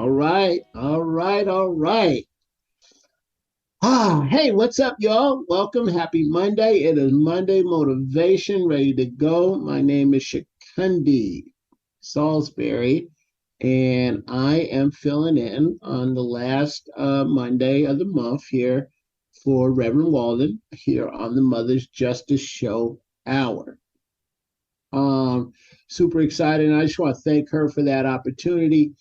All right, all right, all right. Hey, what's up, y'all? Welcome. Happy Monday. It is Monday Motivation, ready to go. My name is Chukundi Salisbury, and I am filling in on the last Monday of the month here for Reverend Walden here on the Mother's Justice Show Hour. Um, Super excited. And I just want to thank her for that opportunity.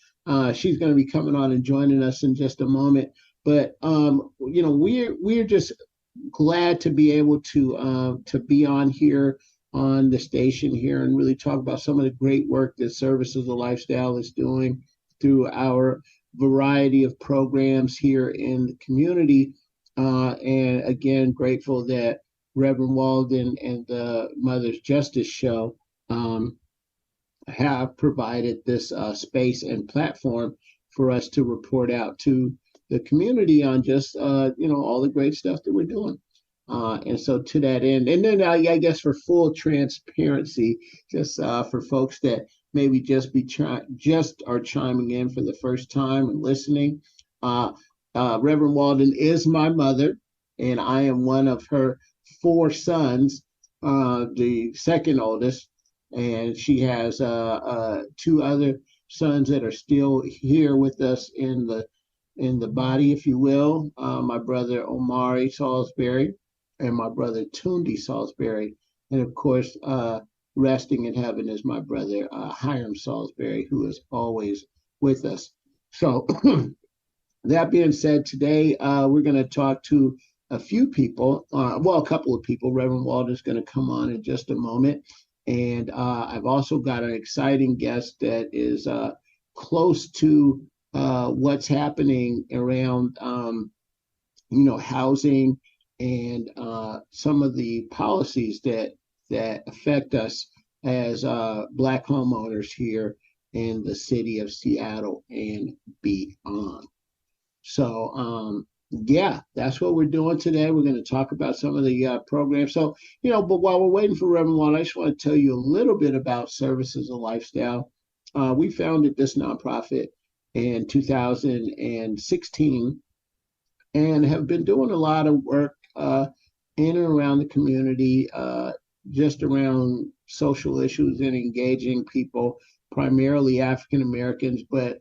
She's going to be coming on and joining us in just a moment. But we're just glad to be able to be on here on the station here and really talk about some of the great work that Services of Lifestyle is doing through our variety of programs here in the community. And again, grateful that Reverend Walden and the Mother's Justice Show um, have provided this space and platform for us to report out to the community on just all the great stuff that we're doing. And so to that end, and then I guess for full transparency, just for folks that maybe just are chiming in for the first time and listening, uh, Reverend Walden is my mother, and I am one of her four sons, the second oldest, and she has two other sons that are still here with us in the body, if you will. My brother Omari Salisbury and my brother Tundi Salisbury, and of course, resting in heaven is my brother Hiram Salisbury, who is always with us. So, that being said, today we're going to talk to a few people, a couple of people. Reverend Walden is going to come on in just a moment. And I've also got an exciting guest that is close to what's happening around, housing and some of the policies that affect us as Black homeowners here in the city of Seattle and beyond. So, yeah, that's what we're doing today. We're going to talk about some of the programs. So, but while we're waiting for Reverend Watt, I just want to tell you a little bit about Services of Lifestyle. We founded this nonprofit in 2016 and have been doing a lot of work in and around the community, just around social issues and engaging people, primarily African Americans, but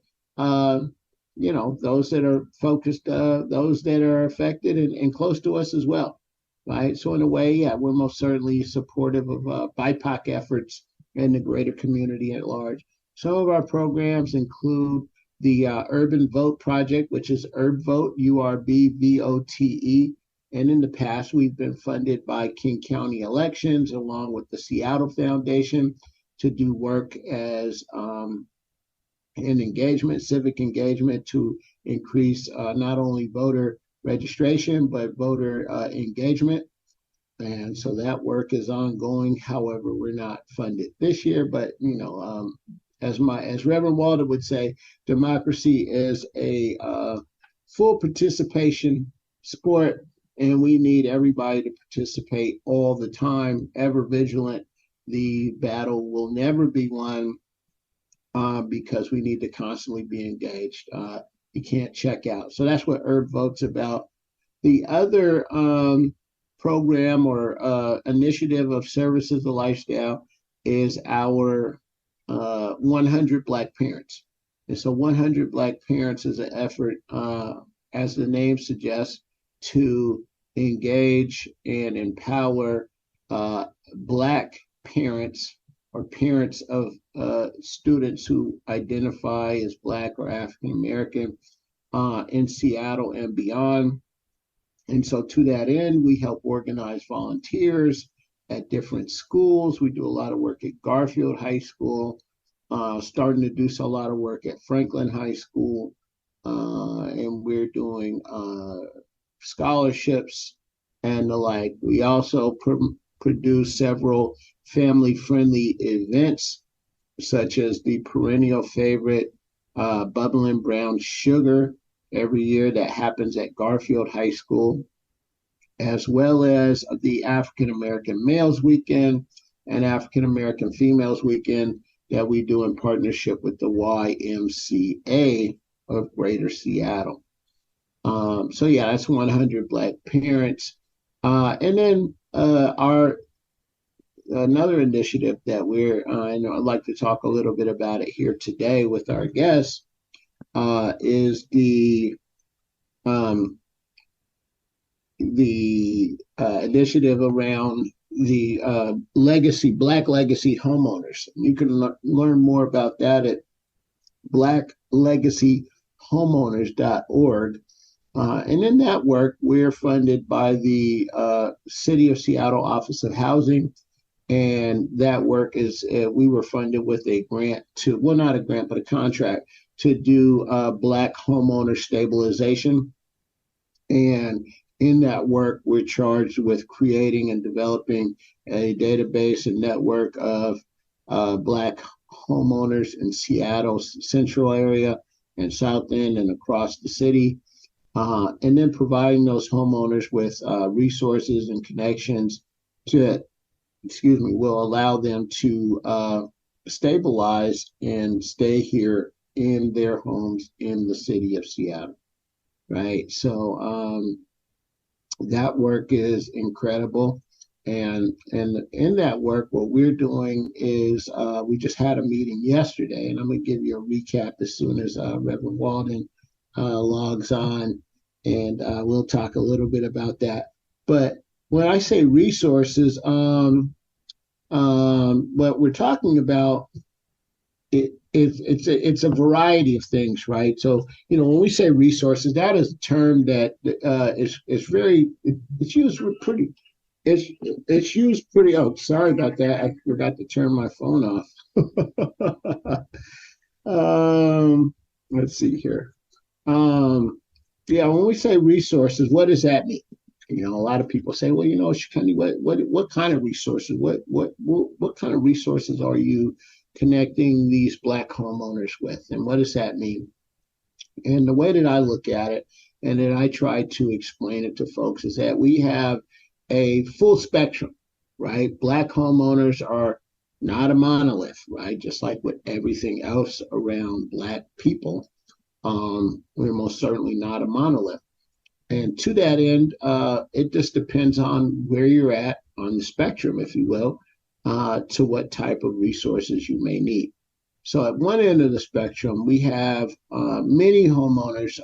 those that are focused, those that are affected and close to us as well, right? So in a way, yeah, we're most certainly supportive of BIPOC efforts in the greater community at large. Some of our programs include the Urban Vote Project, which is UrbVote, URBVOTE. And in the past, we've been funded by King County Elections, along with the Seattle Foundation, to do work as in engagement, civic engagement, to increase not only voter registration, but voter engagement. And so that work is ongoing. However, we're not funded this year, but as Reverend Walden would say, democracy is a full participation sport, and we need everybody to participate all the time, ever vigilant. The battle will never be won because we need to constantly be engaged. You can't check out. So that's what Herb Vote's about. The other program or initiative of Services of Lifestyle is our 100 Black Parents. And so 100 Black Parents is an effort, as the name suggests, to engage and empower Black parents or parents of students who identify as Black or African American in Seattle and beyond. And so to that end, we help organize volunteers at different schools. We do a lot of work at Garfield High School, starting to do a lot of work at Franklin High School, and we're doing scholarships and the like. We also produce several family-friendly events, such as the perennial favorite Bubbling Brown Sugar every year that happens at Garfield High School, as well as the African American Males Weekend and African American Females Weekend that we do in partnership with the YMCA of Greater Seattle. So yeah, that's 100 Black parents. And then our another initiative that I know I'd like to talk a little bit about it here today with our guests, is um, the initiative around the Black Legacy Homeowners. You can learn more about that at blacklegacyhomeowners.org. And in that work, we're funded by the City of Seattle Office of Housing. And that work is, we were funded with a grant well, not a grant, but a contract to do Black homeowner stabilization. And in that work, we're charged with creating and developing a database and network of Black homeowners in Seattle's central area and South End and across the city. And then providing those homeowners with resources and connections will allow them to stabilize and stay here in their homes in the city of Seattle, right? So that work is incredible. And in that work, what we're doing is we just had a meeting yesterday, and I'm going to give you a recap as soon as Rev Walden logs on, and we'll talk a little bit about that. But when I say resources, what we're talking about, it's a variety of things, right? So, when we say resources, that is a term that is very, it's used pretty, it's used pretty, oh, sorry about that. I forgot to turn my phone off. Let's see here. Yeah, when we say resources, what does that mean? A lot of people say, well, Chukundi, what kind of resources? What kind of resources are you connecting these Black homeowners with, and what does that mean? And the way that I look at it, and then I try to explain it to folks, is that we have a full spectrum, right? Black homeowners are not a monolith, right? Just like with everything else around Black people, we're most certainly not a monolith. And to that end, it just depends on where you're at on the spectrum, if you will, to what type of resources you may need. So at one end of the spectrum, we have many homeowners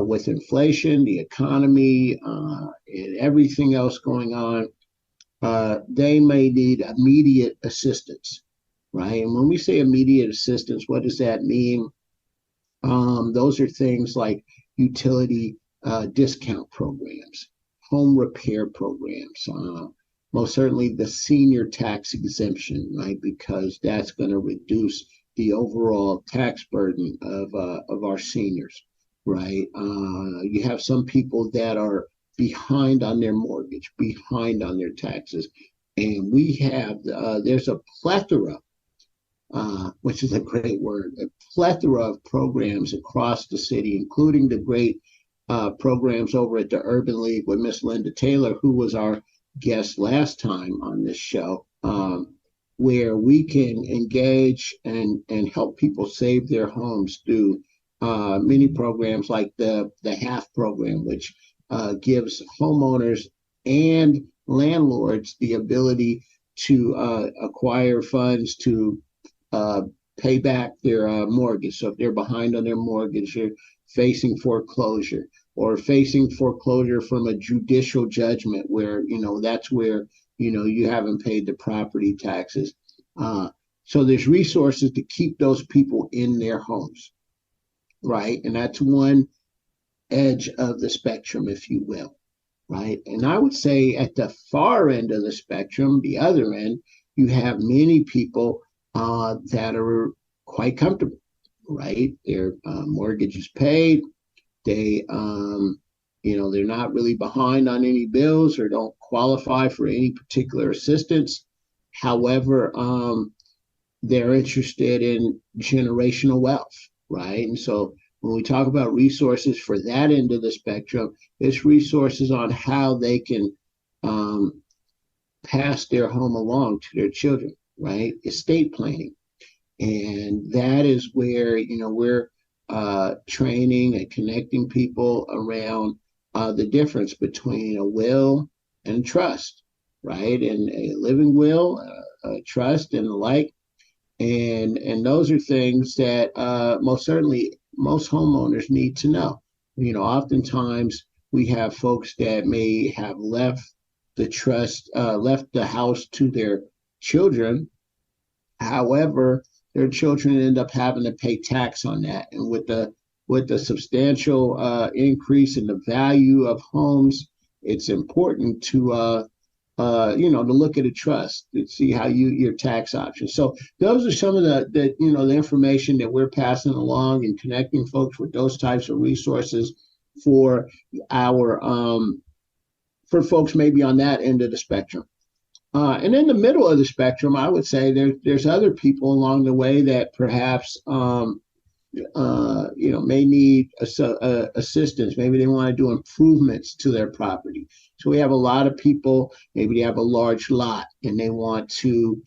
with inflation, the economy, and everything else going on. They may need immediate assistance, right? And when we say immediate assistance, what does that mean? Those are things like utility discount programs, home repair programs, most certainly the senior tax exemption, right? Because that's going to reduce the overall tax burden of our seniors, right? You have some people that are behind on their mortgage, behind on their taxes, and we have there's a plethora, which is a great word, a plethora of programs across the city, including the great programs over at the Urban League with Miss Linda Taylor, who was our guest last time on this show, where we can engage and help people save their homes through many programs like the HALF program, which gives homeowners and landlords the ability to acquire funds to pay back their mortgage. So if they're behind on their mortgage, they're facing foreclosure, or facing foreclosure from a judicial judgment where, that's where, you haven't paid the property taxes. So there's resources to keep those people in their homes, right? And that's one edge of the spectrum, if you will, right? And I would say at the far end of the spectrum, the other end, you have many people that are quite comfortable, right? Their mortgage is paid. They, they're not really behind on any bills or don't qualify for any particular assistance. However, they're interested in generational wealth, right? And so when we talk about resources for that end of the spectrum, it's resources on how they can pass their home along to their children, right? Estate planning. And that is where, we're training and connecting people around the difference between a will and trust, right? And a living will, trust, and the like. And those are things that most certainly most homeowners need to know. Oftentimes we have folks that may have left the house to their children. However, their children end up having to pay tax on that, and with the substantial increase in the value of homes, it's important to look at a trust to see how your tax options. So those are some of the information that we're passing along and connecting folks with those types of resources for our for folks maybe on that end of the spectrum. And in the middle of the spectrum, I would say there's other people along the way that perhaps may need assistance. Maybe they want to do improvements to their property. So we have a lot of people, maybe they have a large lot and they want to,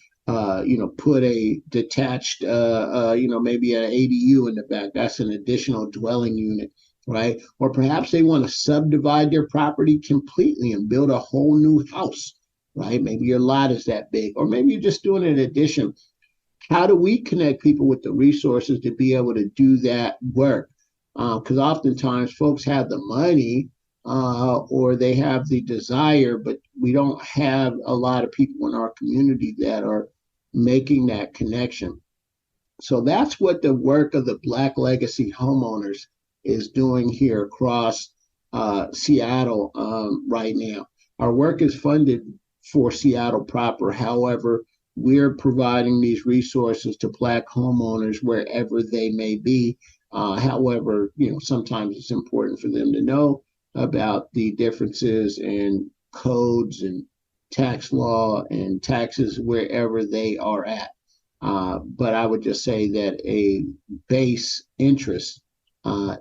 put a detached, maybe an ADU in the back. That's an additional dwelling unit, right? Or perhaps they want to subdivide their property completely and build a whole new house, right? Maybe your lot is that big, or maybe you're just doing an addition. How do we connect people with the resources to be able to do that work? Because oftentimes folks have the money or they have the desire, but we don't have a lot of people in our community that are making that connection. So that's what the work of the Black Legacy Homeowners is doing here across Seattle right now. Our work is funded for Seattle proper. However, we're providing these resources to Black homeowners wherever they may be. However, sometimes it's important for them to know about the differences in codes and tax law and taxes wherever they are at. But I would just say that a base interest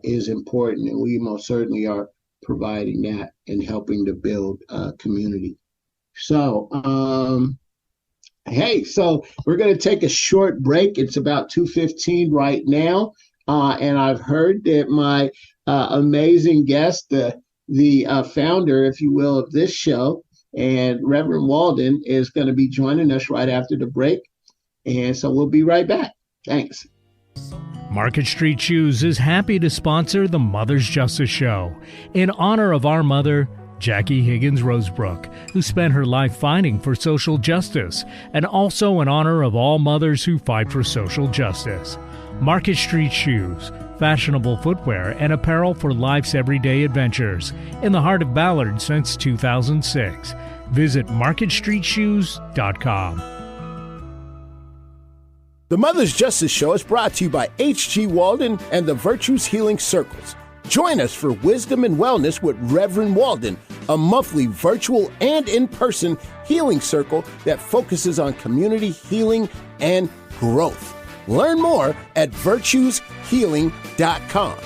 is important, and we most certainly are providing that and helping to build a community. So, so we're going to take a short break. It's about 2:15 right now, and I've heard that my amazing guest, the founder, if you will, of this show, and Reverend Walden, is going to be joining us right after the break. And so we'll be right back. Thanks. Market Street Shoes is happy to sponsor the Mother's Justice Show in honor of our mother, Jackie Higgins Rosebrook, who spent her life fighting for social justice, and also in honor of all mothers who fight for social justice. Market Street Shoes, fashionable footwear and apparel for life's everyday adventures, in the heart of Ballard since 2006. Visit marketstreetshoes.com. The Mother's Justice Show is brought to you by H.G. Walden and the Virtues Healing Circles. Join us for Wisdom and Wellness with Reverend Walden, a monthly virtual and in-person healing circle that focuses on community healing and growth. Learn more at virtueshealing.com.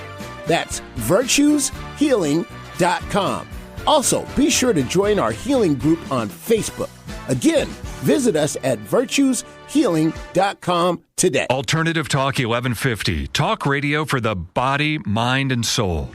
That's virtueshealing.com. Also, be sure to join our healing group on Facebook. Again, visit us at virtueshealing.com today. Alternative Talk 1150. Talk radio for the body, mind, and soul.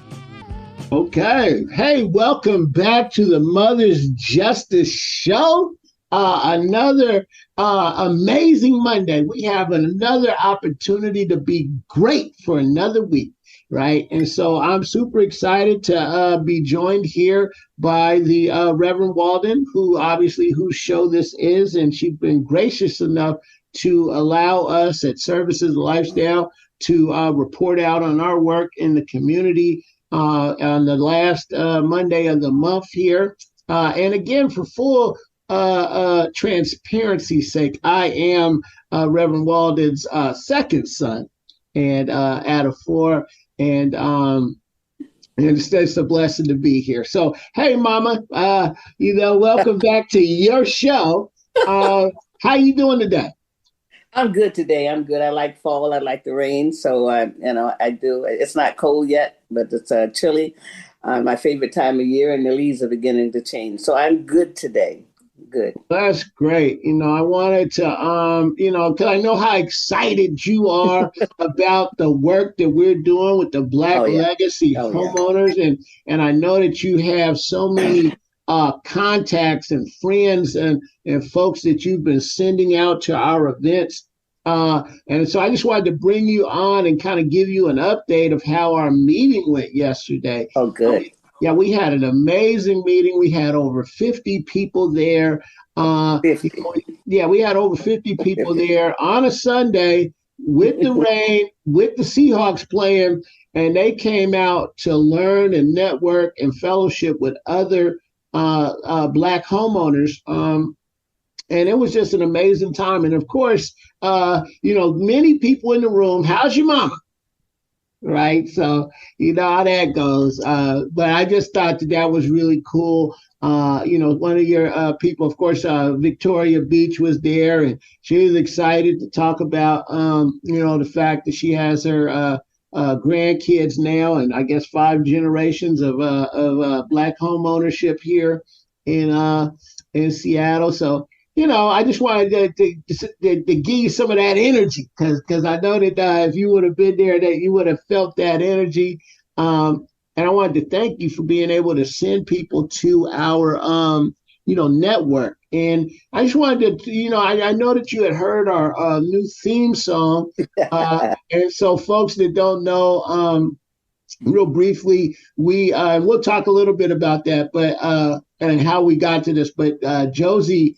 Okay. Hey, welcome back to the Mother's Justice Show. Another amazing Monday. We have another opportunity to be great for another week, right? And so I'm super excited to be joined here by the Reverend Walden, whose show this is, and she's been gracious enough to allow us at Services Lifestyle to report out on our work in the community on the last Monday of the month here. And again, for full transparency's sake, I am Reverend Walden's second son, and out of four, and it's a blessing to be here. So, hey, Mama, welcome back to your show. How you doing today? I'm good today. I'm good. I like fall. I like the rain. So, I do. It's not cold yet, but it's chilly. My favorite time of year, and the leaves are beginning to change. So I'm good today. Good. That's great. I wanted to, because I know how excited you are about the work that we're doing with the Black Oh yeah. Legacy Oh yeah. Homeowners, and I know that you have so many contacts and friends and folks that you've been sending out to our events. And so I just wanted to bring you on and kind of give you an update of how our meeting went yesterday. Oh good. Yeah, we had an amazing meeting. We had over 50 people there. 50. Yeah, we had over 50 people there on a Sunday with the rain, with the Seahawks playing, and they came out to learn and network and fellowship with other Black homeowners. And it was just an amazing time. And of course, many people in the room. How's your mama? Right. So you know how that goes. But I just thought that was really cool. One of your people, of course, Victoria Beach was there, and she was excited to talk about, the fact that she has her grandkids now, and I guess 5 generations of Black home ownership here in Seattle. So I just wanted to give you some of that energy because I know that if you would have been there, that you would have felt that energy. And I wanted to thank you for being able to send people to our, network. And I just wanted to, I know that you had heard our new theme song. And so folks that don't know, real briefly, we'll talk a little bit about that, but and how we got to this. But Josephine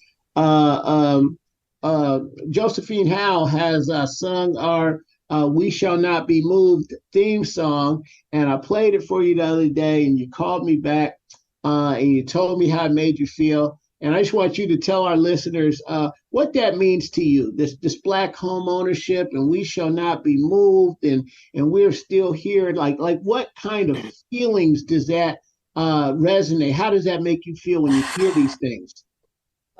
Howe has sung our "We Shall Not Be Moved" theme song, and I played it for you the other day, and you called me back and you told me how it made you feel. And I just want you to tell our listeners what that means to you. This Black home ownership, and we shall not be moved, and we're still here. Like what kind of feelings does that resonate? How does that make you feel when you hear these things?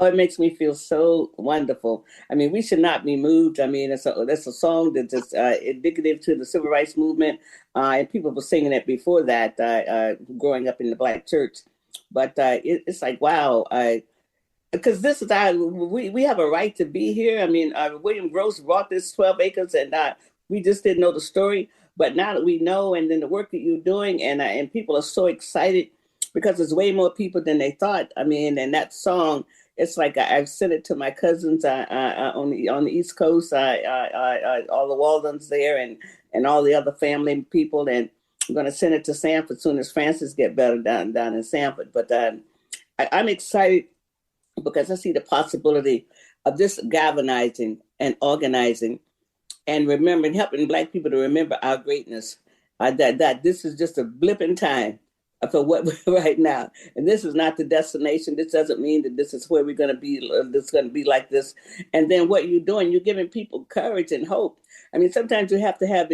Oh, it makes me feel so wonderful. I mean, we should not be moved. I mean, that's a song that's just indicative to the civil rights movement, and people were singing it before that, growing up in the Black church. But it's like, wow, because this is we have a right to be here. I mean, William Gross brought this 12 acres, and we just didn't know the story. But now that we know, and then the work that you're doing, and people are so excited because there's way more people than they thought. I mean, and that song, it's like I've sent it to my cousins on the East Coast, all the Waldens there, and all the other family people, and I'm going to send it to Sanford as soon as Francis get better down in Sanford. But I'm excited because I see the possibility of this galvanizing and organizing and remembering, helping Black people to remember our greatness. That this is just a blip in time for what we're right now, and this is not the destination. This doesn't mean that this is where we're going to be. This is going to be like this. And then what you're doing, you're giving people courage and hope. I mean, sometimes you have to have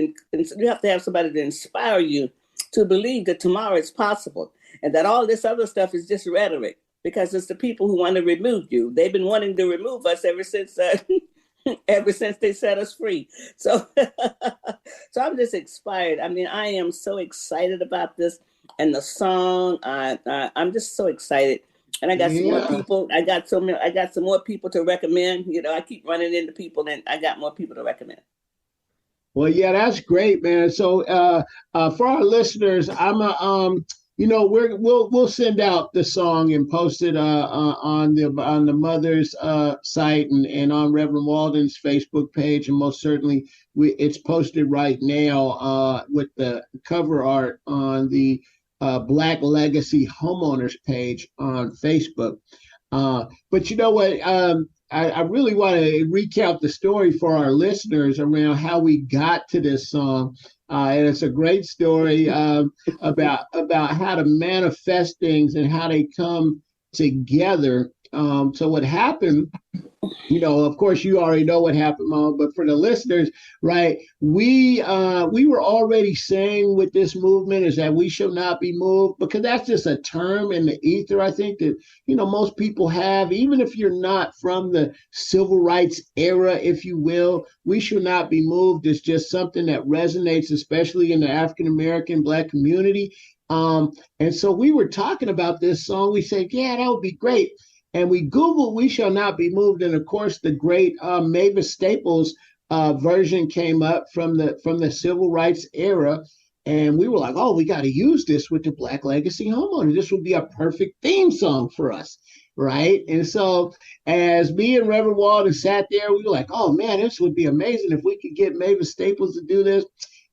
somebody to inspire you to believe that tomorrow is possible, and that all this other stuff is just rhetoric, because it's the people who want to remove you. They've been wanting to remove us ever since ever since they set us free. So, so I'm just inspired. I mean, I am so excited about this and the song. I'm just so excited. And I got some more people. I got some more people to recommend. I keep running into people, and I got more people to recommend. Well, yeah, that's great, man. So, for our listeners, we'll send out the song and post it on the mother's site and on Reverend Walden's Facebook page, and most certainly it's posted right now with the cover art on the Black Legacy Homeowners page on Facebook. But you know what? I really want to recount the story for our listeners around how we got to this song. And it's a great story about how to manifest things and how they come together. So what happened, of course, you already know what happened, Mom, but for the listeners, right, we were already saying with this movement is that we shall not be moved, because that's just a term in the ether, I think, that, most people have, even if you're not from the civil rights era, if you will. We shall not be moved is just something that resonates, especially in the African-American Black community. And so we were talking about this song. We said, yeah, that would be great. and we Googled "We Shall Not Be Moved," and of course, the great Mavis Staples version came up from the civil rights era. And we were like, oh, we got to use this with the Black Legacy Homeowner. This would be a perfect theme song for us, right? And so as me and Rev Walden sat there, we were like, oh, man, this would be amazing if we could get Mavis Staples to do this.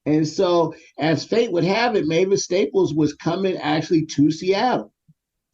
And so as fate would have it, Mavis Staples was coming actually to Seattle.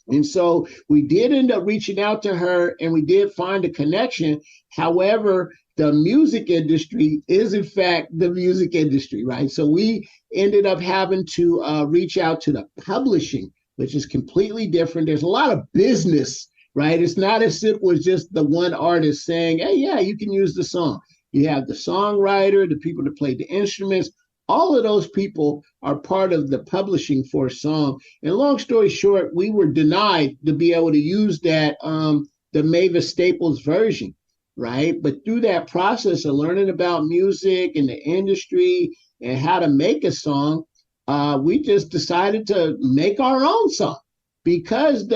And so we did end up reaching out to her, and we did find a connection. However, the music industry is, in fact, the music industry, right? So we ended up having to reach out to the publishing, which is completely different. There's a lot of business, right? It's not as simple as just the one artist saying, hey, yeah, you can use the song. You have the songwriter, the people that play the instruments. All of those people are part of the publishing for a song. And long story short, we were denied to be able to use that, the Mavis Staples version, right? But through that process of learning about music and the industry and how to make a song, we just decided to make our own song, because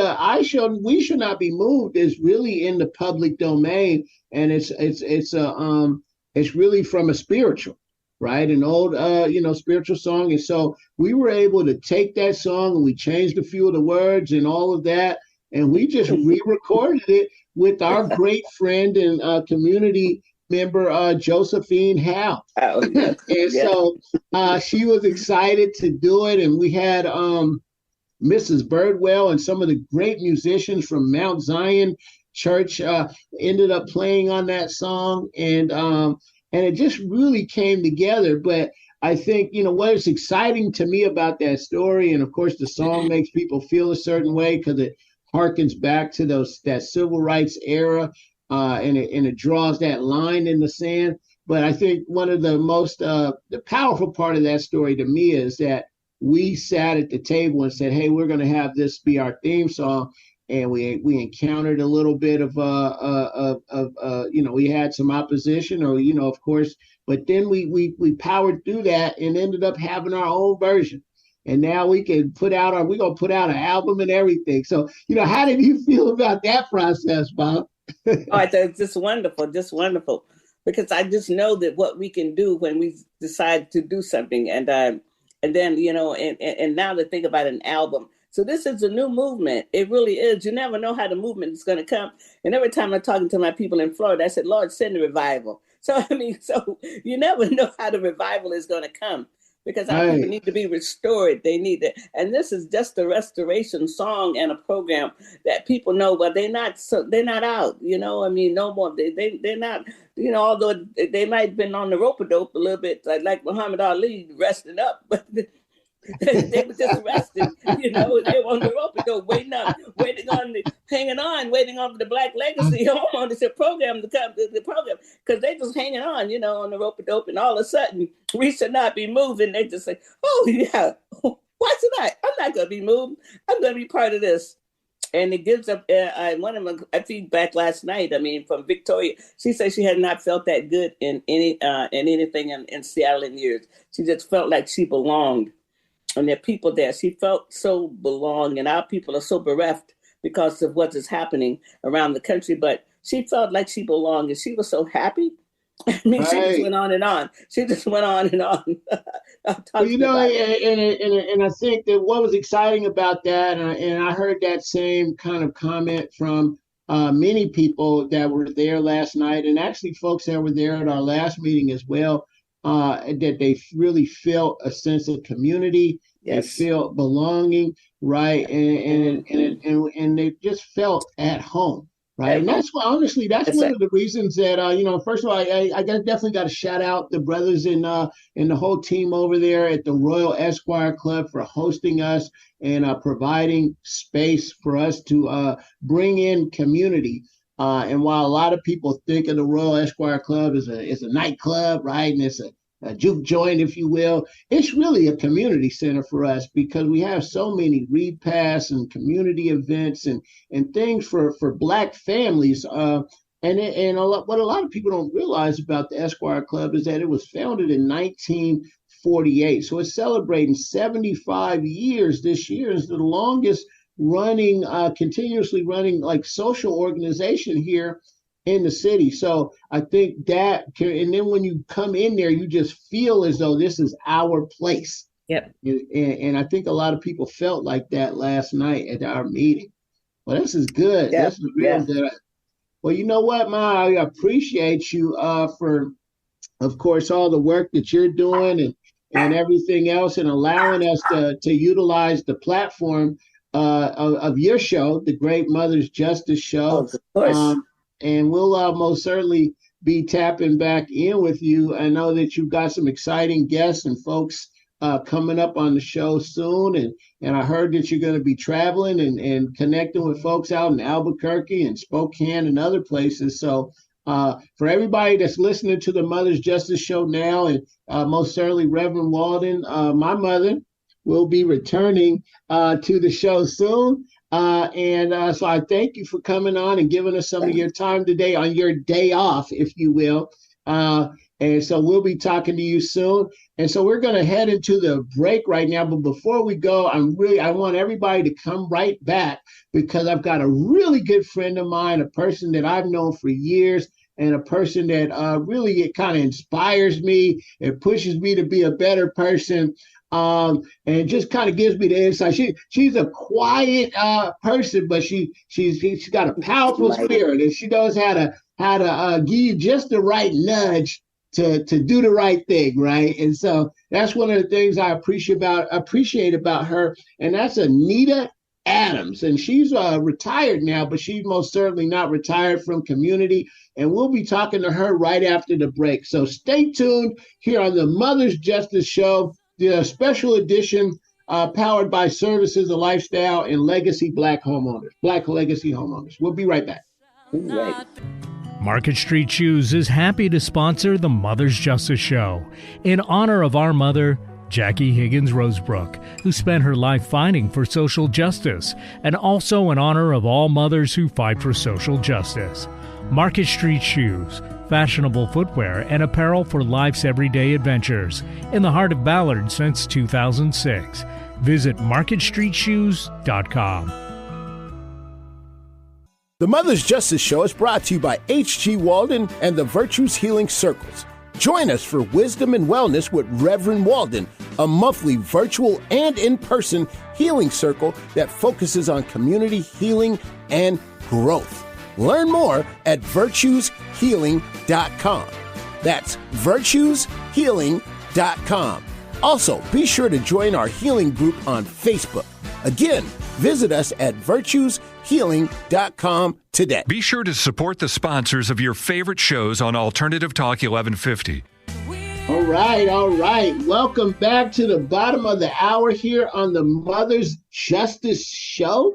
We Should Not Be Moved is really in the public domain, and it's really from a spiritual, right? An old, spiritual song. And so we were able to take that song and we changed a few of the words and all of that. And we just re-recorded it with our great friend and community member, Josephine Howe. Oh, yeah. And so she was excited to do it. And we had Mrs. Birdwell and some of the great musicians from Mount Zion Church ended up playing on that song. And it just really came together. But I think, what is exciting to me about that story, and of course the song makes people feel a certain way because it harkens back to that civil rights era, and it draws that line in the sand. But I think one of the most the powerful part of that story to me is that we sat at the table and said, hey, we're going to have this be our theme song. And we encountered a little bit of we had some opposition, or of course, but then we powered through that and ended up having our own version. And now we're gonna put out an album and everything. So how did you feel about that process, Bob? It's just wonderful, because I just know that what we can do when we decide to do something, and then and now to think about an album. So this is a new movement. It really is. You never know how the movement is going to come. And every time I'm talking to my people in Florida, I said, Lord, send a revival. So, so you never know how the revival is going to come, because our people need to be restored. They need it. And this is just a restoration song and a program that people know, but they're not out, no more. They're not, although they might have been on the rope-a-dope a little bit, like Muhammad Ali resting up, but they were just resting, they were on the rope, waiting on for the Black Legacy Homeownership program to come to the program, because they just hanging on the rope, and all of a sudden we should not be moving. They just say, oh yeah, why should I? I'm not going to be moved. I'm going to be part of this. And it gives up. One of my feedback last night, from Victoria, she said she had not felt that good in anything in Seattle in years. She just felt like she belonged. And there are people there. She felt so belong, and our people are so bereft because of what is happening around the country. But she felt like she belonged, and she was so happy. She just went on and on. She just went on and on. And I think that what was exciting about that, and I heard that same kind of comment from many people that were there last night, and actually folks that were there at our last meeting as well. That they really felt a sense of community, yes. They felt belonging, right, and they just felt at home, right. And that's why, honestly, that's one of the reasons that first of all, I definitely got to shout out the brothers and the whole team over there at the Royal Esquire Club for hosting us and providing space for us to bring in community. And while a lot of people think of the Royal Esquire Club as a nightclub, right, and it's a juke joint, if you will, it's really a community center for us, because we have so many repasts and community events and things for Black families. What a lot of people don't realize about the Esquire Club is that it was founded in 1948. So it's celebrating 75 years this year. It's the longest running, continuously running like social organization here in the city. So I think that can, and then when you come in there, you just feel as though this is our place. Yep. And I think a lot of people felt like that last night at our meeting. Well, this is good. Yeah. This is real good. Well, you know what, Ma, I appreciate you for, of course, all the work that you're doing and everything else, and allowing us to utilize the platform of your show, the Great Mother's Justice Show. Oh, of course. And we'll most certainly be tapping back in with you. I know that you've got some exciting guests and folks coming up on the show soon. And I heard that you're going to be traveling and connecting with folks out in Albuquerque and Spokane and other places. So for everybody that's listening to the Mother's Justice Show now, and most certainly Reverend Walden, my mother will be returning to the show soon. So I thank you for coming on and giving us some of your time today on your day off, if you will. And so we'll be talking to you soon. And so we're going to head into the break right now. But before we go, I want everybody to come right back, because I've got a really good friend of mine, a person that I've known for years, and a person that really it kind of inspires me. It pushes me to be a better person. And just kind of gives me the insight. She's a quiet person, but she's got a powerful spirit, and she knows how to give you just the right nudge to do the right thing, right? And so that's one of the things I appreciate about her, and that's Anita Adams. And she's retired now, but she's most certainly not retired from community. And we'll be talking to her right after the break. So stay tuned here on the Mother's Justice Show, the special edition powered by Services of Lifestyle and Legacy Black Legacy Homeowners. We'll be right back. Right. Market Street Shoes is happy to sponsor the Mother's Justice Show in honor of our mother, Jackie Higgins Rosebrook, who spent her life fighting for social justice, and also in honor of all mothers who fight for social justice. Market Street Shoes, fashionable footwear and apparel for life's everyday adventures, in the heart of Ballard since 2006. Visit marketstreetshoes.com. The Mother's Justice Show is brought to you by H.G. Walden and the Virtues Healing Circles. Join us for Wisdom and Wellness with Reverend Walden, a monthly virtual and in-person healing circle that focuses on community healing and growth. Learn more at virtueshealing.com. That's virtueshealing.com. Also, be sure to join our healing group on Facebook. Again, visit us at virtueshealing.com today. Be sure to support the sponsors of your favorite shows on Alternative Talk 1150. All right. Welcome back to the bottom of the hour here on the Mother's Justice Show.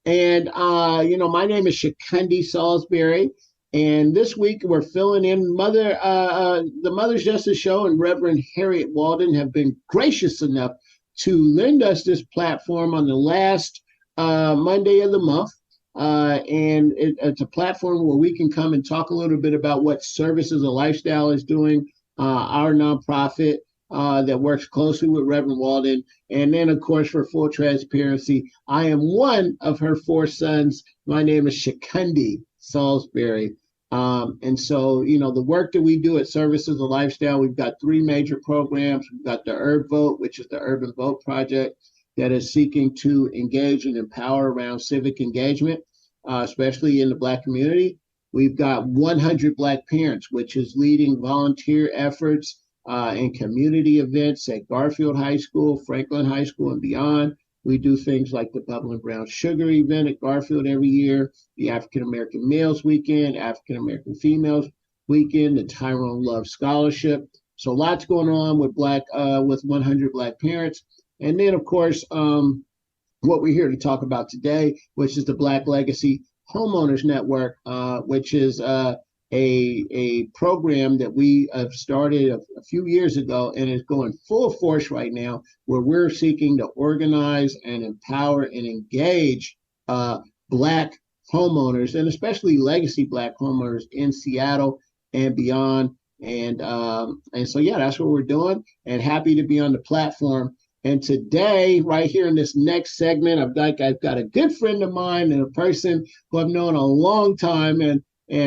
And, my name is Chukundi Salisbury. And this week we're filling in the Mother's Justice Show, and Reverend Harriet Walden have been gracious enough to lend us this platform on the last Monday of the month. And it's a platform where we can come and talk a little bit about what Services of Lifestyle is doing, our nonprofit that works closely with Reverend Walden. And then, of course, for full transparency, I am one of her four sons. My name is Chukundi Salisbury. And so, the work that we do at Services of Lifestyle, we've got three major programs. We've got the Herb Vote, which is the Urban Vote Project that is seeking to engage and empower around civic engagement, especially in the Black community. We've got 100 Black Parents, which is leading volunteer efforts and community events at Garfield High School, Franklin High School, and beyond. We do things like the Bubbling Brown Sugar event at Garfield every year, the African American Males Weekend, African American Females Weekend, the Tyrone Love Scholarship. So lots going on with with 100 Black Parents. And then, of course, what we're here to talk about today, which is the Black Legacy Homeowners Network, which is a program that we have started a few years ago and is going full force right now, where we're seeking to organize and empower and engage Black homeowners, and especially legacy Black homeowners in Seattle and beyond. And so, yeah, that's what we're doing, and happy to be on the platform. And today, right here in this next segment, I've got a good friend of mine and a person who I've known a long time, and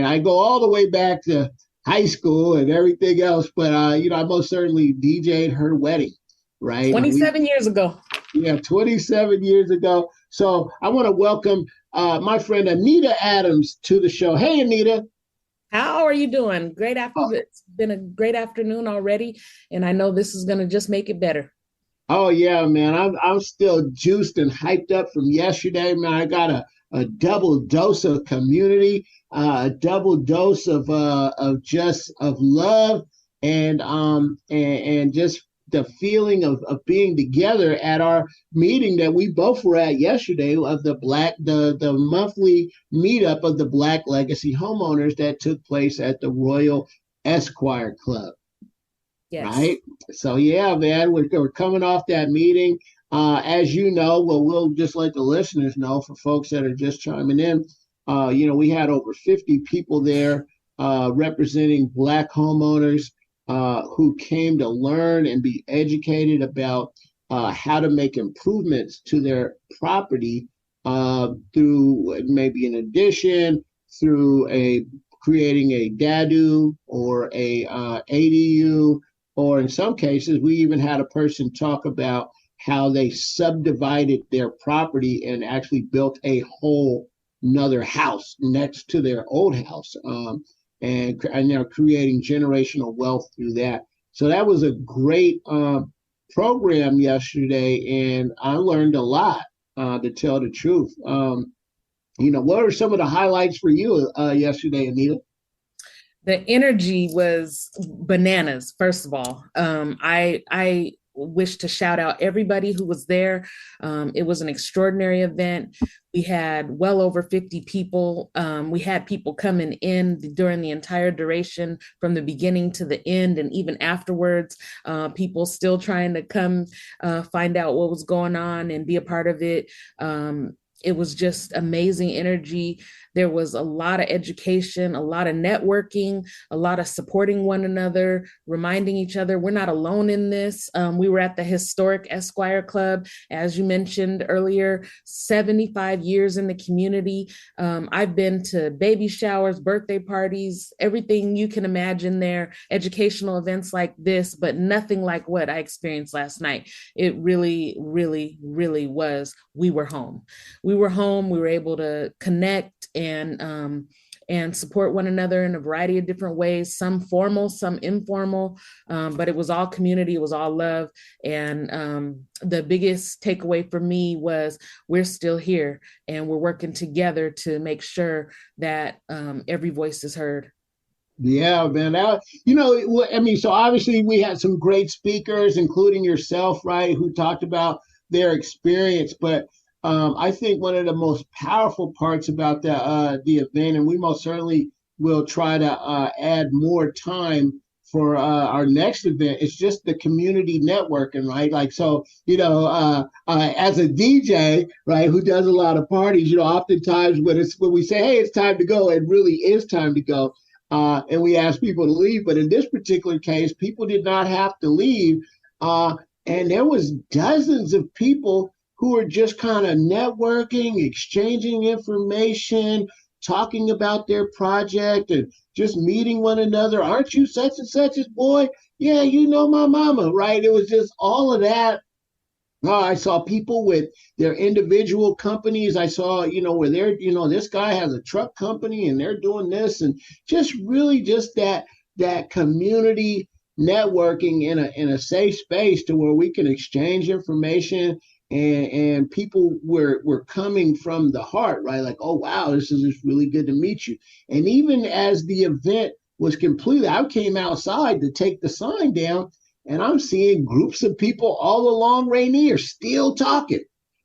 I go all the way back to high school and everything else. But I most certainly DJ'd her wedding, right? 27 years ago. Yeah, 27 years ago. So I want to welcome my friend Anita Adams to the show. Hey, Anita. How are you doing? Great afternoon. It's been a great afternoon already, and I know this is going to just make it better. Oh yeah, man. I'm still juiced and hyped up from yesterday, man. I got a double dose of community, a double dose of just of love and just the feeling of being together at our meeting that we both were at yesterday of the monthly meetup of the Black Legacy Homeowners that took place at the Royal Esquire Club. Yes. Right. So yeah, man, we're coming off that meeting. As you know, well, we'll just let the listeners know for folks that are just chiming in. We had over 50 people there representing Black homeowners who came to learn and be educated about how to make improvements to their property through maybe an addition, through creating a DADU or a ADU. Or in some cases, we even had a person talk about how they subdivided their property and actually built a whole another house next to their old house, and they're creating generational wealth through that. So that was a great program yesterday, and I learned a lot, to tell the truth. What are some of the highlights for you yesterday, Anita? The energy was bananas, first of all. I wish to shout out everybody who was there. It was an extraordinary event. We had well over 50 people. We had people coming in during the entire duration, from the beginning to the end, and even afterwards, people still trying to come find out what was going on and be a part of it. It was just amazing energy. There was a lot of education, a lot of networking, a lot of supporting one another, reminding each other we're not alone in this. We were at the historic Esquire Club, as you mentioned earlier, 75 years in the community. I've been to baby showers, birthday parties, everything you can imagine there, educational events like this, but nothing like what I experienced last night. It really, really, really was. We were home. We were home. We were able to connect and support one another in a variety of different ways, some formal, some informal, but it was all community, it was all love. And the biggest takeaway for me was we're still here and we're working together to make sure that every voice is heard. Yeah, man. So obviously we had some great speakers, including yourself, right, who talked about their experience, but I think one of the most powerful parts about the event, and we most certainly will try to add more time for our next event, is just the community networking, right? Like, so, as a DJ, right, who does a lot of parties, oftentimes when we say, hey, it's time to go, it really is time to go. And we ask people to leave. But in this particular case, people did not have to leave. And there was dozens of people who are just kind of networking, exchanging information, talking about their project and just meeting one another. Aren't you such and such as boy? Yeah, you know my mama, right? It was just all of that. I saw people with their individual companies. I saw, where they're, this guy has a truck company and they're doing this, and just really just that community networking in a safe space to where we can exchange information. And people were coming from the heart, right? Like, oh, wow, this is just really good to meet you. And even as the event was completed, I came outside to take the sign down, and I'm seeing groups of people all along Rainier still talking,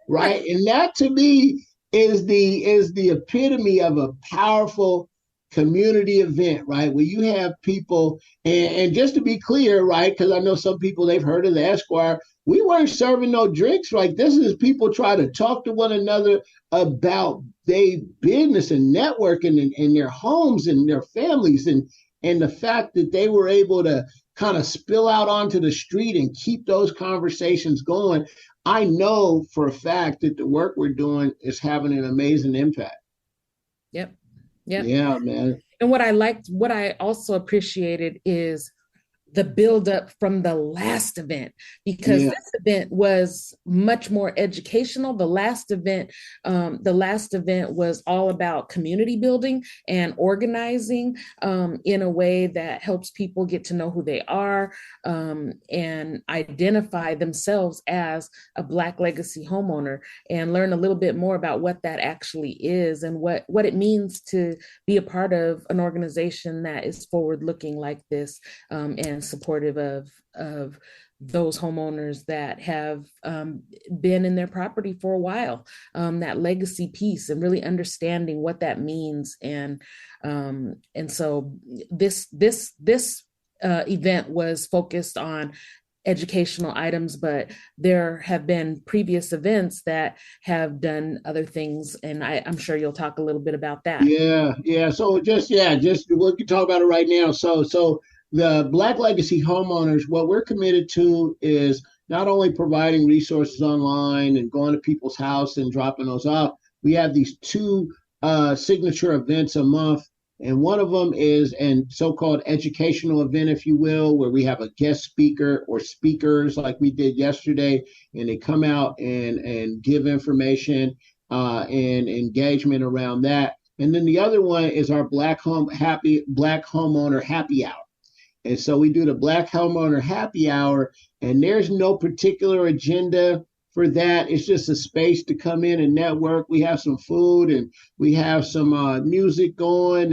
right? And that to me is the epitome of a powerful community event, right? Where you have people, and just to be clear, right? Because I know some people, they've heard of the Esquire. We weren't serving no drinks. Like, this is people trying to talk to one another about their business and networking in their homes and their families, and the fact that they were able to kind of spill out onto the street and keep those conversations going, I know for a fact that the work we're doing is having an amazing impact. Yep. Yep. Yeah, man. And what I also appreciated is the buildup from the last event, because this event was much more educational. The last event was all about community building and organizing in a way that helps people get to know who they are and identify themselves as a Black legacy homeowner, and learn a little bit more about what that actually is and what it means to be a part of an organization that is forward looking like this, and supportive of those homeowners that have been in their property for a while, that legacy piece, and really understanding what that means. And so this event was focused on educational items, but there have been previous events that have done other things, and I'm sure you'll talk a little bit about that. Yeah. So just we can talk about it right now. So the Black Legacy Homeowners, what we're committed to is not only providing resources online and going to people's house and dropping those off. We have these two signature events a month. And one of them is a so-called educational event, if you will, where we have a guest speaker or speakers like we did yesterday, and they come out and give information and engagement around that. And then the other one is our Black Homeowner Happy Hour. And so we do the Black Homeowner Happy Hour, and there's no particular agenda for that. It's just a space to come in and network. We have some food and we have some music going,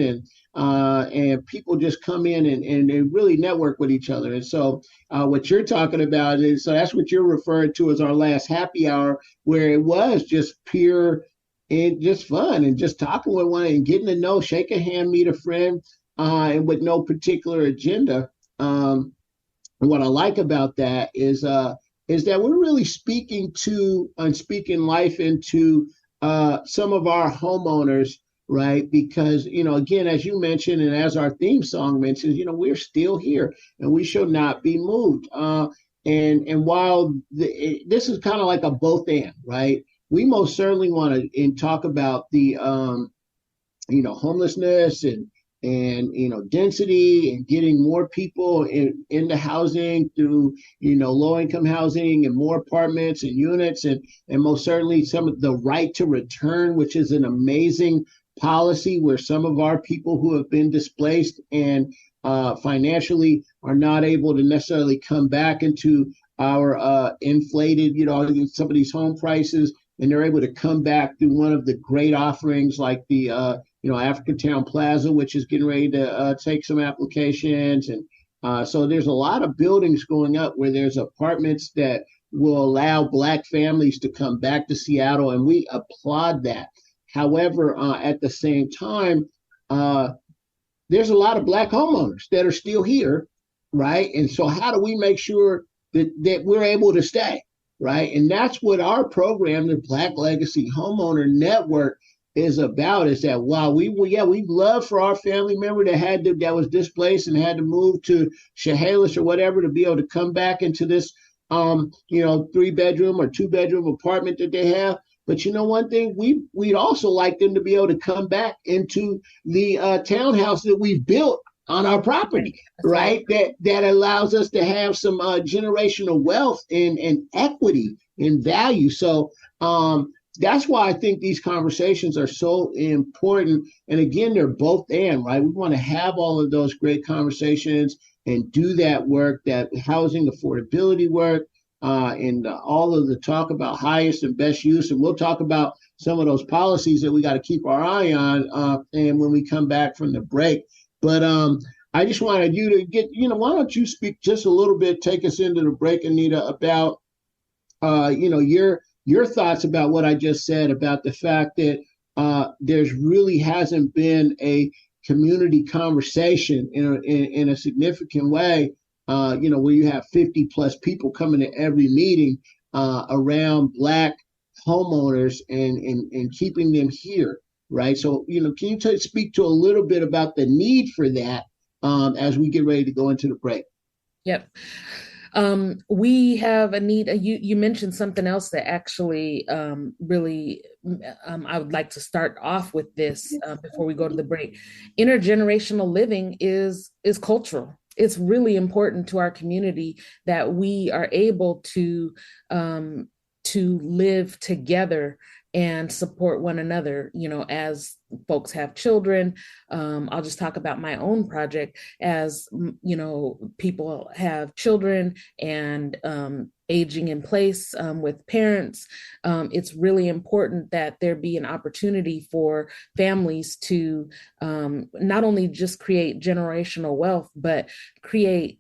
and people just come in and they really network with each other. And so what you're talking about is, so that's what you're referring to as our last happy hour, where it was just pure and just fun and just talking with one and getting to know, shake a hand, meet a friend, and with no particular agenda. What I like about that is that we're really speaking life into some of our homeowners, right? Because, again, as you mentioned, and as our theme song mentions, we're still here and we shall not be moved. And while this is kind of like a both and, right? We most certainly want to talk about the, homelessness and density and getting more people into housing through, low income housing and more apartments and units, and most certainly some of the right to return, which is an amazing policy where some of our people who have been displaced and financially are not able to necessarily come back into our inflated, some of these home prices, and they're able to come back through one of the great offerings like the African Town Plaza, which is getting ready to take some applications. And so there's a lot of buildings going up where there's apartments that will allow Black families to come back to Seattle, and we applaud that. However, at the same time, there's a lot of Black homeowners that are still here, right? And so how do we make sure that we're able to stay, right? And that's what our program, the Black Legacy Homeowner Network, is about, is that while we'd love for our family member that was displaced and had to move to Chehalis or whatever to be able to come back into this 3-bedroom or 2-bedroom apartment that they have. But one thing, we'd also like them to be able to come back into the townhouse that we've built on our property, right? That allows us to have some generational wealth and equity and value. So that's why I think these conversations are so important. And again, they're both and, right? We want to have all of those great conversations and do that work, that housing affordability work, and all of the talk about highest and best use. And we'll talk about some of those policies that we got to keep our eye on and when we come back from the break. But I just wanted you to get, why don't you speak just a little bit, take us into the break, Anita, about, your thoughts about what I just said about the fact that there's really hasn't been a community conversation in a significant way, where you have 50 plus people coming to every meeting around Black homeowners and keeping them here, right? So, can you speak to a little bit about the need for that as we get ready to go into the break? Yep. We have Anita, you mentioned something else that actually really I would like to start off with this before we go to the break. Intergenerational living is cultural. It's really important to our community that we are able to live together and support one another, as folks have children. I'll just talk about my own project. As people have children and aging in place with parents, it's really important that there be an opportunity for families to not only just create generational wealth, but create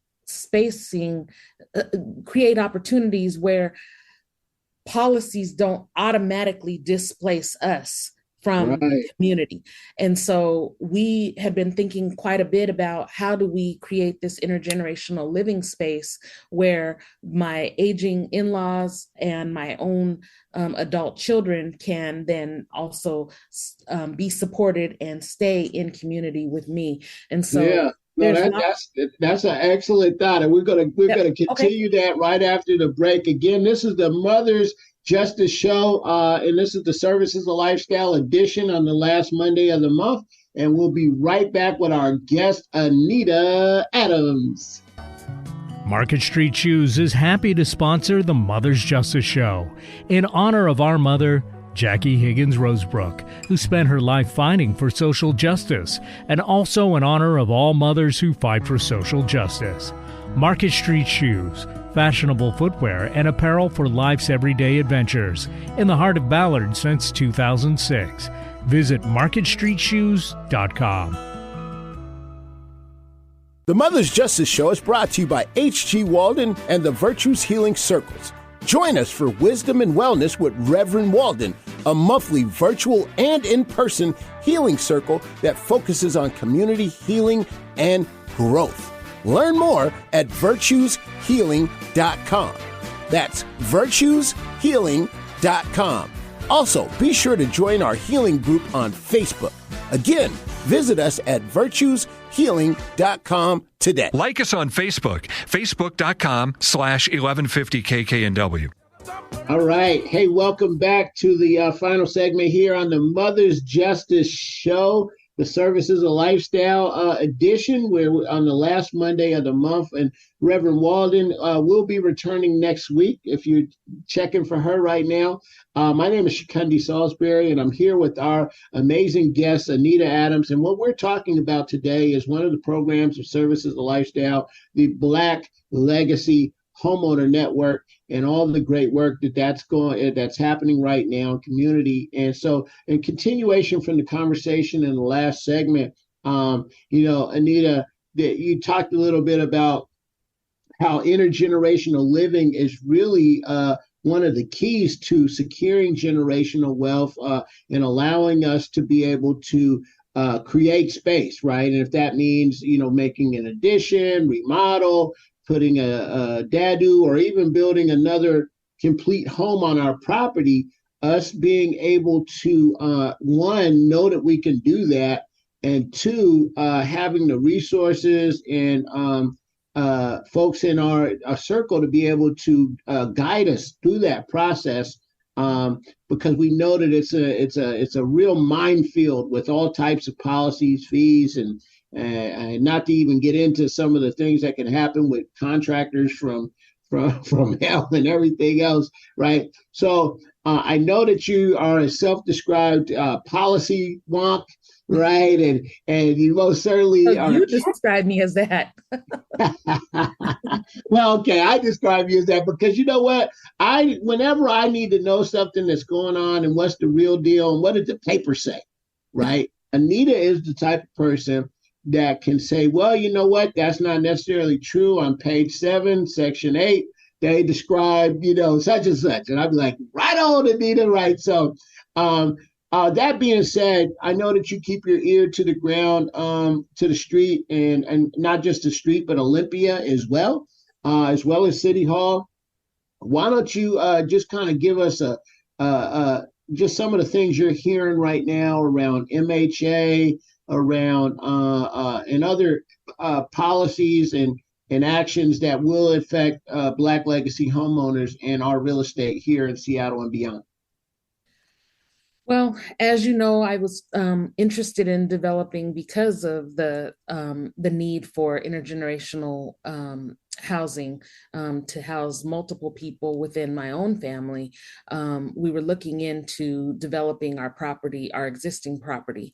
create opportunities where policies don't automatically displace us from the community. And so we have been thinking quite a bit about how do we create this intergenerational living space where my aging in-laws and my own adult children can then also be supported and stay in community with me. And so that's an excellent thought, and we're gonna continue that right after the break. Again, this is the Mother's Justice Show, and this is the Services of Lifestyle edition on the last Monday of the month, and we'll be right back with our guest Anita Adams. Market Street Shoes is happy to sponsor the Mother's Justice Show in honor of our mother, Jackie Higgins Rosebrook, who spent her life fighting for social justice, and also in honor of all mothers who fight for social justice. Market Street Shoes, fashionable footwear and apparel for life's everyday adventures, in the heart of Ballard since 2006. Visit marketstreetshoes.com. The Mother's Justice Show is brought to you by H.G. Walden and the Virtues Healing Circles. Join us for Wisdom and Wellness with Rev Walden, a monthly virtual and in-person healing circle that focuses on community healing and growth. Learn more at virtueshealing.com. That's virtueshealing.com. Also, be sure to join our healing group on Facebook. Again, visit us at virtueshealing.com today. Like us on Facebook, facebook.com/1150kknw. All right. Hey, welcome back to the final segment here on the Mother's Justice Show, the Services of Lifestyle edition. We're on the last Monday of the month, and Reverend Walden will be returning next week if you're checking for her right now. My name is Chukundi Salisbury, and I'm here with our amazing guest, Anita Adams. And what we're talking about today is one of the programs of Services of Lifestyle, the Black Legacy Homeowner Network, and all the great work that's happening right now in community. And so, in continuation from the conversation in the last segment, Anita, you talked a little bit about how intergenerational living is really one of the keys to securing generational wealth and allowing us to be able to create space, right? And if that means, making an addition, remodel, putting a dadu, or even building another complete home on our property, us being able to, one, know that we can do that, and two, having the resources and folks in our circle to be able to guide us through that process, because we know that it's a real minefield with all types of policies, fees, and not to even get into some of the things that can happen with contractors from hell and everything else, right? So I know that you are a self-described policy wonk, right? And you most certainly are. You describe me as that. Well, okay, I describe you as that because you know what? Whenever I need to know something that's going on and what's the real deal and what did the paper say, right? Anita is the type of person that can say, well, you know what? That's not necessarily true. On page 7, section 8, they describe, such and such. And I'd be like, right on, Anita, right? So that being said, I know that you keep your ear to the ground, to the street, and not just the street, but Olympia as well as City Hall. Why don't you just kind of give us just some of the things you're hearing right now around MHA, around and other policies, and and actions that will affect Black legacy homeowners and our real estate here in Seattle and beyond? Well, as you know, I was interested in developing because of the need for intergenerational housing to house multiple people within my own family. We were looking into developing our property, our existing property.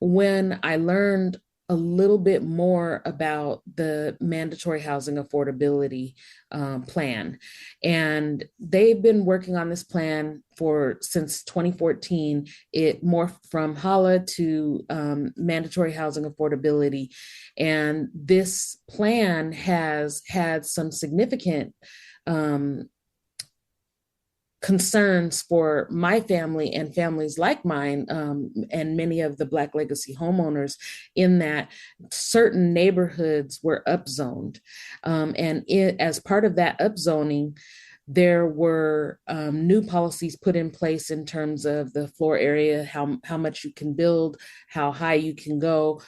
When I learned a little bit more about the mandatory housing affordability plan. And they've been working on this plan since 2014. It morphed from HALA to mandatory housing affordability. And this plan has had some significant concerns for my family and families like mine, and many of the Black legacy homeowners, in that certain neighborhoods were upzoned. As part of that upzoning, there were new policies put in place in terms of the floor area, how much you can build, how high you can go.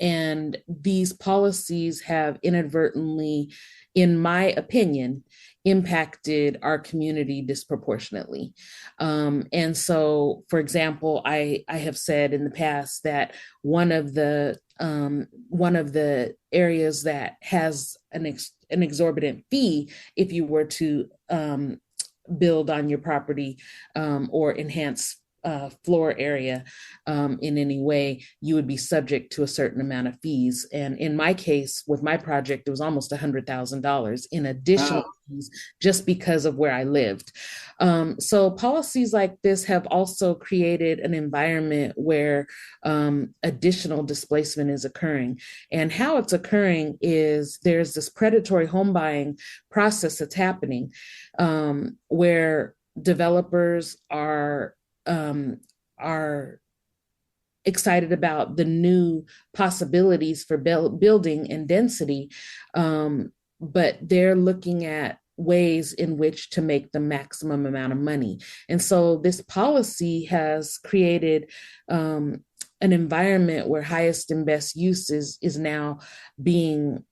And these policies have inadvertently, in my opinion, impacted our community disproportionately. And so, for example, I have said in the past that one of the areas that has an exorbitant fee, if you were to build on your property or enhance floor area in any way, you would be subject to a certain amount of fees. And in my case, with my project, it was almost $100,000 in additional fees just because of where I lived. So policies like this have also created an environment where additional displacement is occurring. And how it's occurring is there's this predatory home buying process that's happening where developers are excited about the new possibilities for building and density, but they're looking at ways in which to make the maximum amount of money. And so this policy has created an environment where highest and best use is now being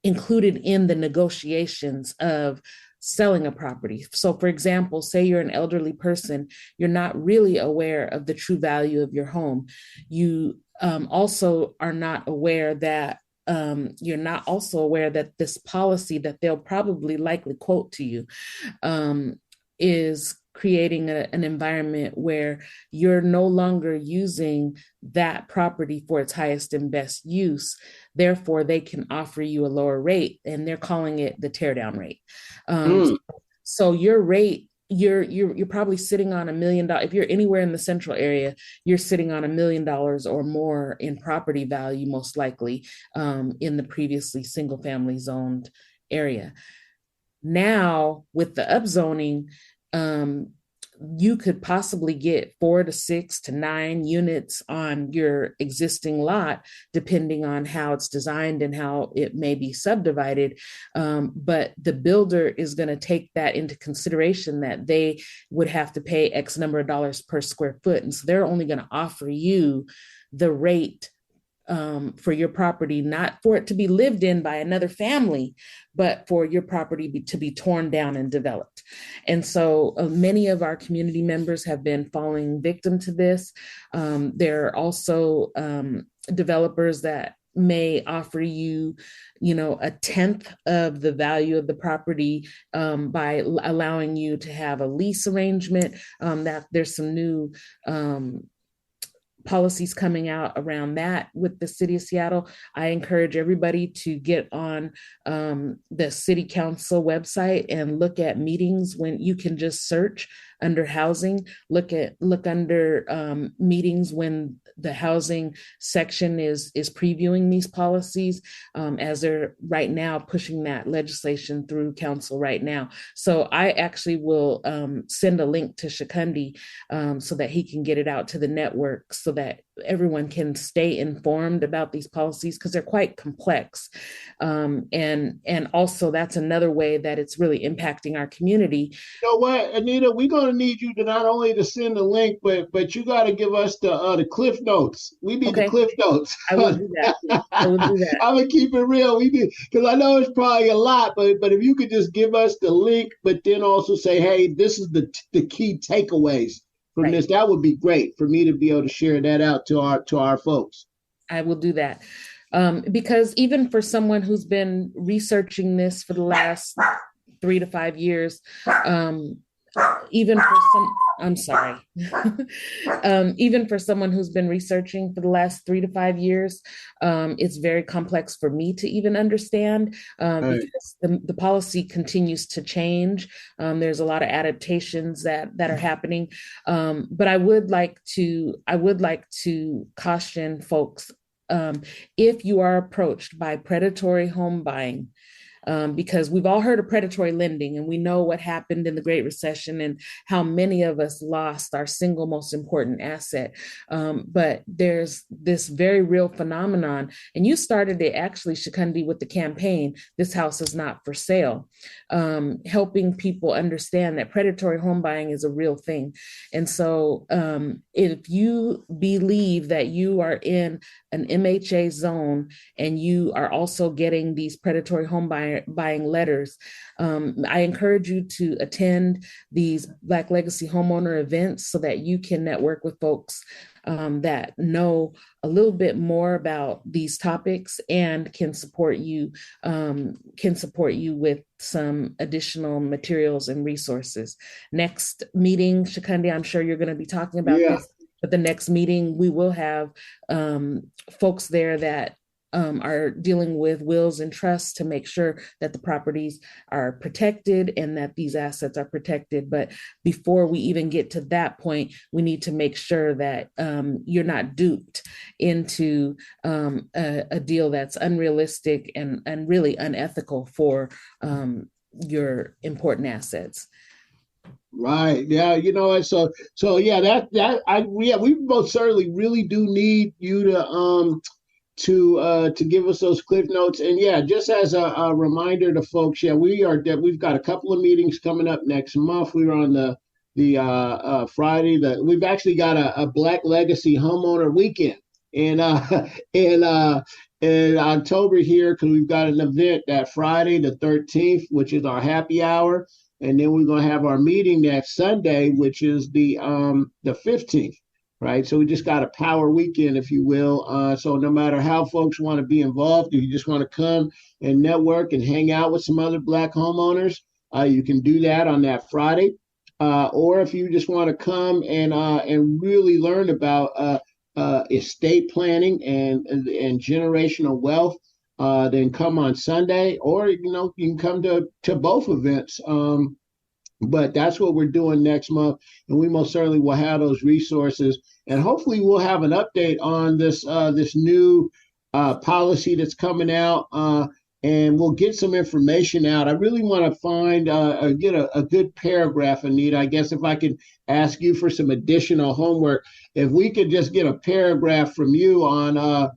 included in the negotiations of selling a property. So for example, say you're an elderly person, you're not really aware of the true value of your home. You also are not aware that this policy that they'll probably likely quote to you is creating an environment where you're no longer using that property for its highest and best use. Therefore, they can offer you a lower rate, and they're calling it the teardown rate. So your rate, you're probably sitting on $1 million. If you're anywhere in the central area, you're sitting on $1 million or more in property value, most likely in the previously single family zoned area. Now, with the upzoning, you could possibly get 4 to 6 to 9 units on your existing lot, depending on how it's designed and how it may be subdivided. But the builder is going to take that into consideration, that they would have to pay X number of dollars per square foot. And so they're only going to offer you the rate for your property, not for it to be lived in by another family, but for your property to be torn down and developed. And so many of our community members have been falling victim to this. There are also developers that may offer you, a tenth of the value of the property by allowing you to have a lease arrangement. That there's some new policies coming out around that with the city of Seattle. I encourage everybody to get on the city council website and look at meetings. When you can just search under housing, look under meetings when the housing section is previewing these policies, as they're right now pushing that legislation through council right now. So I actually will send a link to Chukundi so that he can get it out to the network, so so that everyone can stay informed about these policies, because they're quite complex. And also that's another way that it's really impacting our community. You know what, Anita, we're gonna need you to not only to send the link, but you got to give us the Cliff Notes. We need the Okay. Cliff Notes. I will do that. I will do that. I'm gonna keep it real. We did, because I know it's probably a lot, but if you could just give us the link, but then also say, hey, this is the key takeaways from Right. this, that would be great for me to be able to share that out to our folks. I will do that. Because even for someone who's been researching this for the last 3 to 5 years, even for some, I'm sorry, even for someone who's been researching for the last 3 to 5 years, it's very complex for me to even understand, because the policy continues to change. There's a lot of adaptations that are happening. But I would like to caution folks, if you are approached by predatory home buying, because we've all heard of predatory lending, and we know what happened in the Great Recession and how many of us lost our single most important asset. But there's this very real phenomenon, and you started it actually, Chukundi, with the campaign, "This House is Not for Sale," helping people understand that predatory home buying is a real thing. And so if you believe that you are in an MHA zone and you are also getting these predatory home buying letters, I encourage you to attend these Black Legacy Homeowner events so that you can network with folks that know a little bit more about these topics and can support you with some additional materials and resources. Next meeting, Chukundi, I'm sure you're going to be talking about this, but the next meeting we will have folks there that are dealing with wills and trusts to make sure that the properties are protected and that these assets are protected. But before we even get to that point, we need to make sure that you're not duped into a deal that's unrealistic and really unethical for your important assets. Right. Yeah. You know, so yeah, we most certainly really do need you to give us those cliff notes. And yeah, just as a reminder to folks, yeah, we've got a couple of meetings coming up next month. We were on the Friday that we've actually got a Black Legacy Homeowner Weekend in October here, because we've got an event that Friday the 13th, which is our happy hour. And then we're going to have our meeting next Sunday, which is the 15th, right? So we just got a power weekend, if you will. So no matter how folks want to be involved, if you just want to come and network and hang out with some other Black homeowners, you can do that on that Friday. Or if you just want to come and really learn about estate planning and generational wealth, then come on Sunday, or you can come to both events. But that's what we're doing next month, and we most certainly will have those resources, and hopefully we'll have an update on this new policy that's coming out, and we'll get some information out. I really want to get a good paragraph, Anita. I guess if I could ask you for some additional homework, if we could just get a paragraph from you on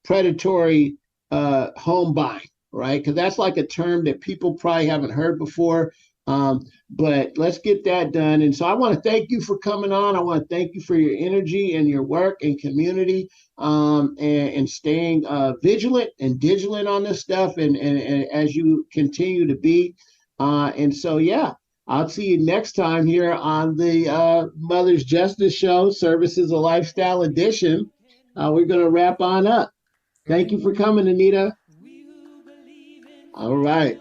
predatory home buying, right? Because that's like a term that people probably haven't heard before. But let's get that done. And so I want to thank you for coming on. I want to thank you for your energy and your work and community, and staying vigilant and vigilant on this stuff, and as you continue to be. And so, yeah, I'll see you next time here on the Mother's Justice Show, Services a Lifestyle Edition. We're going to wrap on up. Thank you for coming, Anita. All right.